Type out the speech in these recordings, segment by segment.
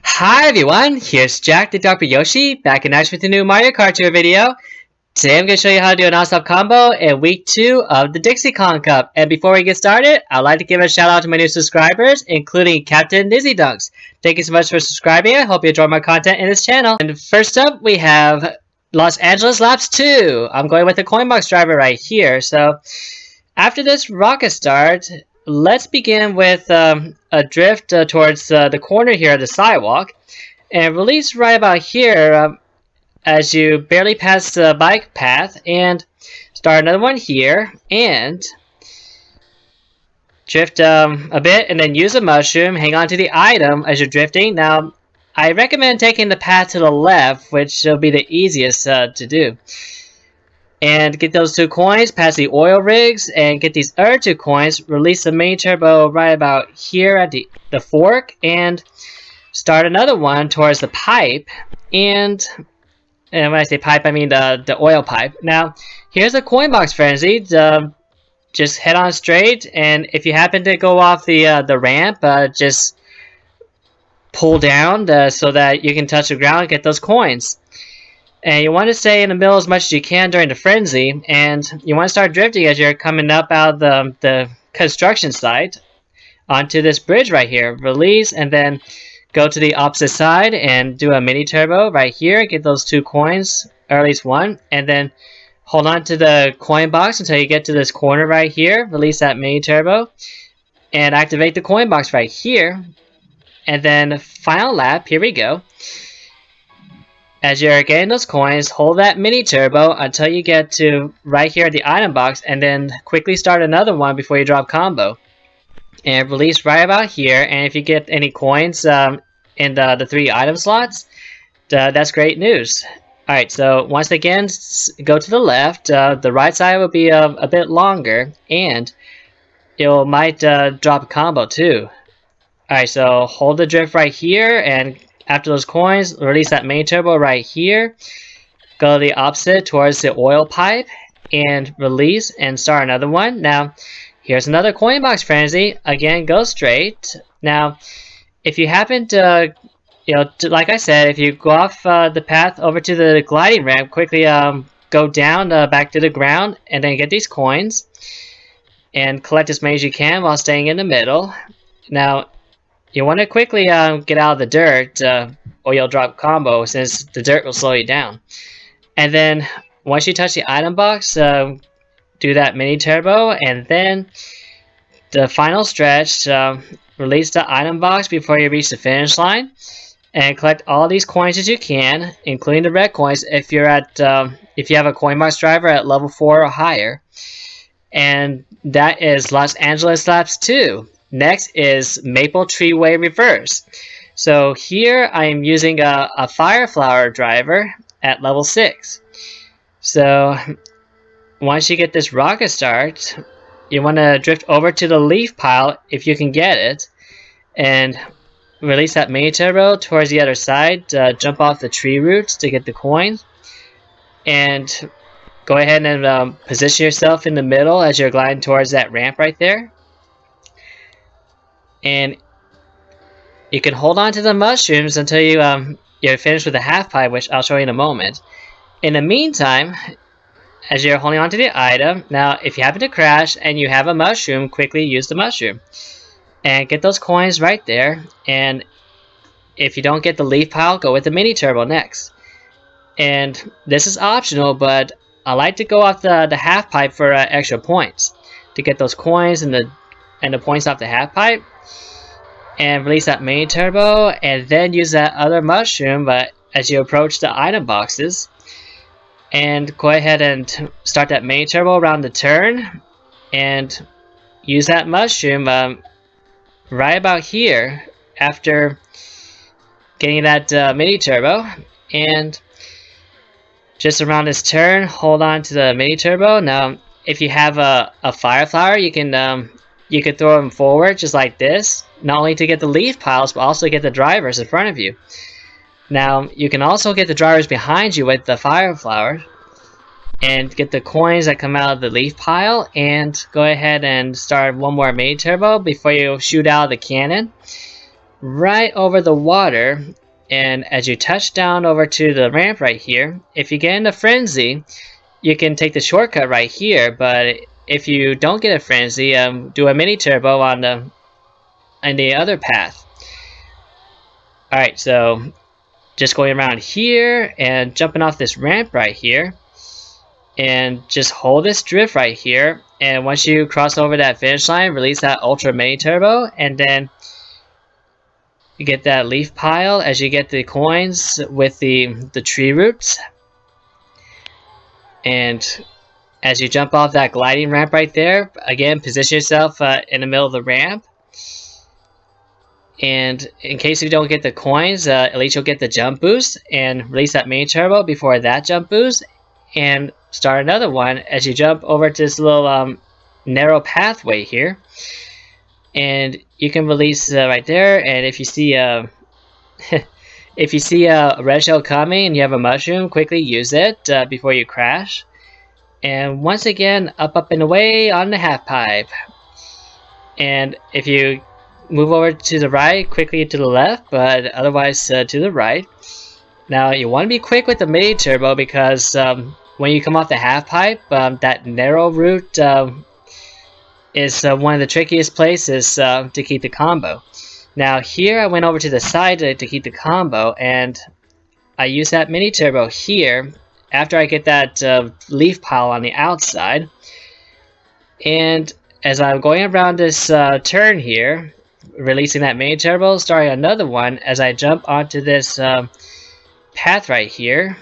Hi everyone, here's Jack the Dr. Yoshi, back in action with a new Mario Kart Tour video. Today I'm going to show you how to do a non-stop combo in week 2 of the Dixie Kong Cup. And before we get started, I'd like to give a shout out to my new subscribers, including Captain Dizzy Dunks. Thank you so much for subscribing. I hope you enjoy my content in this channel. And first up, we have Los Angeles Laps 2. I'm going with the coin box driver right here. So after this rocket start, let's begin with a drift towards the corner here of the sidewalk, and release right about here as you barely pass the bike path, and start another one here, and drift a bit, and then use a mushroom, hang on to the item as you're drifting. Now, I recommend taking the path to the left, which will be the easiest to do. And get those 2 coins, pass the oil rigs, and get these other 2 coins, release the mini turbo right about here at the fork, and start another one towards the pipe. And when I say pipe, I mean the oil pipe. Now, here's a coin box frenzy. Just head on straight, and if you happen to go off the ramp, just pull down so that you can touch the ground and get those coins. And you want to stay in the middle as much as you can during the frenzy, and you want to start drifting as you're coming up out of the construction site onto this bridge right here. Release, and then go to the opposite side and do a mini turbo right here. Get those 2 coins, or at least 1, and then hold on to the coin box until you get to this corner right here. Release that mini turbo, and activate the coin box right here. And then final lap, here we go. As you're getting those coins, hold that mini turbo until you get to right here at the item box, and then quickly start another one before you drop combo. And release right about here, and if you get any coins in the 3 item slots, that's great news. Alright, so once again, go to the left. The right side will be a bit longer, and it might drop a combo too. Alright, so hold the drift right here, and after those coins, release that main turbo right here. Go the opposite towards the oil pipe, and release and start another one. Now, here's another coin box frenzy. Again, go straight. Now, if you happen to, like I said, if you go off the path over to the gliding ramp, quickly go down back to the ground, and then get these coins, and collect as many as you can while staying in the middle. Now, you want to quickly get out of the dirt, or you'll drop combo, since the dirt will slow you down. And then, once you touch the item box, do that mini turbo, and then the final stretch, release the item box before you reach the finish line, and collect all these coins as you can, including the red coins if you're at if you have a coin box driver at level 4 or higher. And that is Los Angeles Laps 2. Next is Maple Treeway Reverse. So here I am using a Fire Flower driver at level 6. So once you get this rocket start, you want to drift over to the leaf pile if you can get it, and release that mini turbo towards the other side. Jump off the tree roots to get the coins, and go ahead and position yourself in the middle as you're gliding towards that ramp right there. And you can hold on to the mushrooms until you're finished with the half pipe, which I'll show you in a moment. In the meantime, as you're holding on to the item, now if you happen to crash and you have a mushroom, quickly use the mushroom. And get those coins right there. And if you don't get the leaf pile, go with the mini turbo next. And this is optional, but I like to go off the half pipe for extra points. To get those coins and the points off the half pipe. And release that mini turbo, and then use that other mushroom as you approach the item boxes. And go ahead and start that mini turbo around the turn, and use that mushroom right about here after getting that mini turbo. And just around this turn, hold on to the mini turbo. Now, if you have a fire flower, you can throw them forward just like this, not only to get the leaf piles, but also get the drivers in front of you. Now, you can also get the drivers behind you with the fire flower, and get the coins that come out of the leaf pile, and go ahead and start one more mini turbo before you shoot out of the cannon. right over the water. And as you touch down over to the ramp right here, if you get in a frenzy, you can take the shortcut right here. But if you don't get a frenzy, do a mini turbo on the other path. Alright, so just going around here and jumping off this ramp right here. And just hold this drift right here. And once you cross over that finish line, release that ultra mini turbo. And then you get that leaf pile as you get the coins with the tree roots. And as you jump off that gliding ramp right there, again, position yourself in the middle of the ramp. And in case you don't get the coins, at least you'll get the jump boost. And release that mini turbo before that jump boost. And start another one as you jump over to this little narrow pathway here. And you can release right there. And if you see if you see a red shell coming and you have a mushroom, quickly use it before you crash. And once again, up and away on the half pipe. And if you move over to the right, quickly to the left, but otherwise to the right. Now you want to be quick with the mini turbo because when you come off the half pipe, that narrow route is one of the trickiest places to keep the combo. Now here I went over to the side to keep the combo, and I use that mini turbo here after I get that leaf pile on the outside. And as I'm going around this turn here, releasing that mini turbo, starting another one as I jump onto this path right here,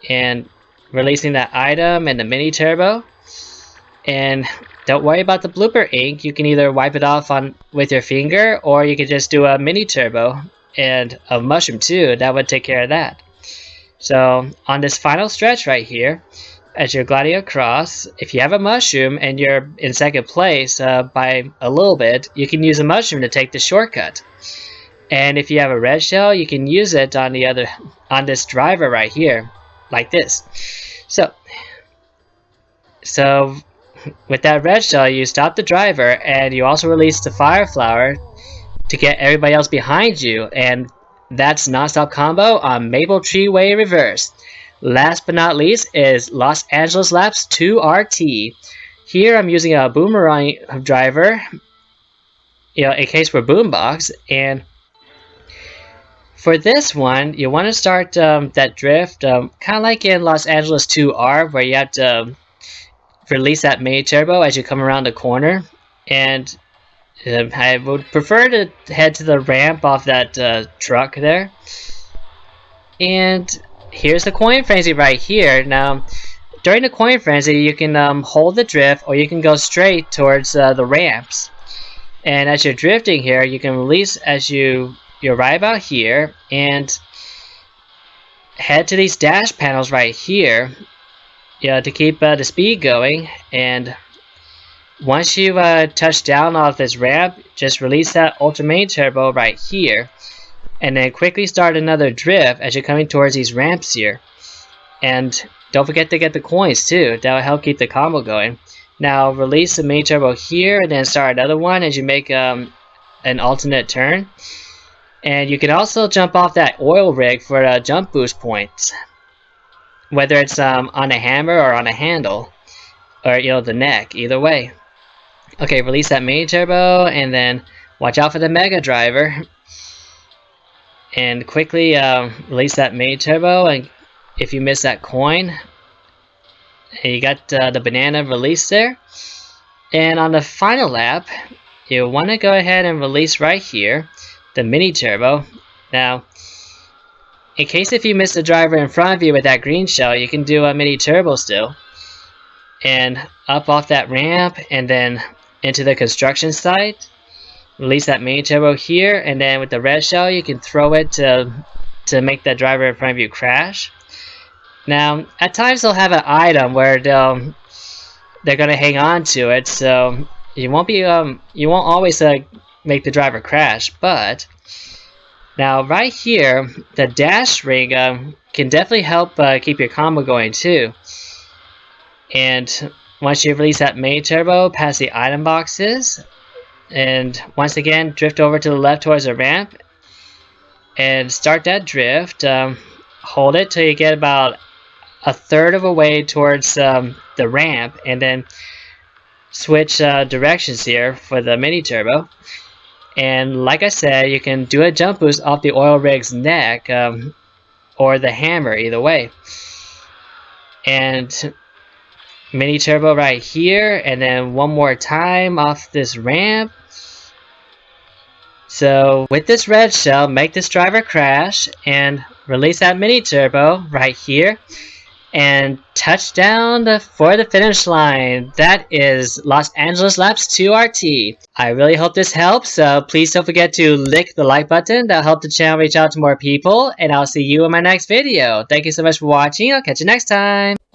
and releasing that item and the mini turbo. And don't worry about the blooper ink. You can either wipe it off with your finger, or you can just do a mini turbo and a mushroom too. That would take care of that. So on this final stretch right here, as you're gliding across, if you have a mushroom and you're in second place by a little bit, you can use a mushroom to take the shortcut. And if you have a red shell, you can use it on this driver right here, like this. So with that red shell, you stop the driver, and you also release the fire flower to get everybody else behind you. And that's non-stop combo on Maple Tree Way Reverse. Last but not least is Los Angeles Laps 2 RT. Here I'm using a boomerang driver, in case for boombox. And for this one, you want to start that drift kind of like in Los Angeles 2R, where you have to release that mini turbo as you come around the corner. And I would prefer to head to the ramp off that truck there. And here's the coin frenzy right here. Now, during the coin frenzy, you can hold the drift, or you can go straight towards the ramps. And as you're drifting here, you can release as you arrive out here, and head to these dash panels right here, to keep the speed going. And once you touch down off this ramp, just release that ultra mini turbo right here, and then quickly start another drift as you're coming towards these ramps here. And don't forget to get the coins too. That will help keep the combo going. Now release the mini turbo here, and then start another one as you make an alternate turn. And you can also jump off that oil rig for jump boost points, whether it's on a hammer or on a handle, or the neck, either way. Okay, release that mini turbo, and then watch out for the mega driver. And quickly release that mini turbo, and if you miss that coin, you got the banana release there. And on the final lap, you want to go ahead and release right here the mini turbo. Now, in case if you miss the driver in front of you with that green shell, you can do a mini turbo still, and up off that ramp, and then into the construction site. Release that mini turbo here, and then with the red shell, you can throw it to make that driver in front of you crash. Now, at times they'll have an item where they're gonna hang on to it, so you won't always make the driver crash. But now right here, the dash ring can definitely help keep your combo going too. And once you release that mini turbo past the item boxes, and once again drift over to the left towards the ramp, and start that drift. Hold it till you get about a third of a way towards the ramp, and then switch directions here for the mini turbo. And like I said, you can do a jump boost off the oil rig's neck or the hammer, either way. And mini turbo right here, and then one more time off this ramp. So with this red shell, make this driver crash and release that mini turbo right here. And touchdown for the finish line. That is Los Angeles Laps 2 RT. I really hope this helps. So please don't forget to lick the like button. That'll help the channel reach out to more people. And I'll see you in my next video. Thank you so much for watching. I'll catch you next time.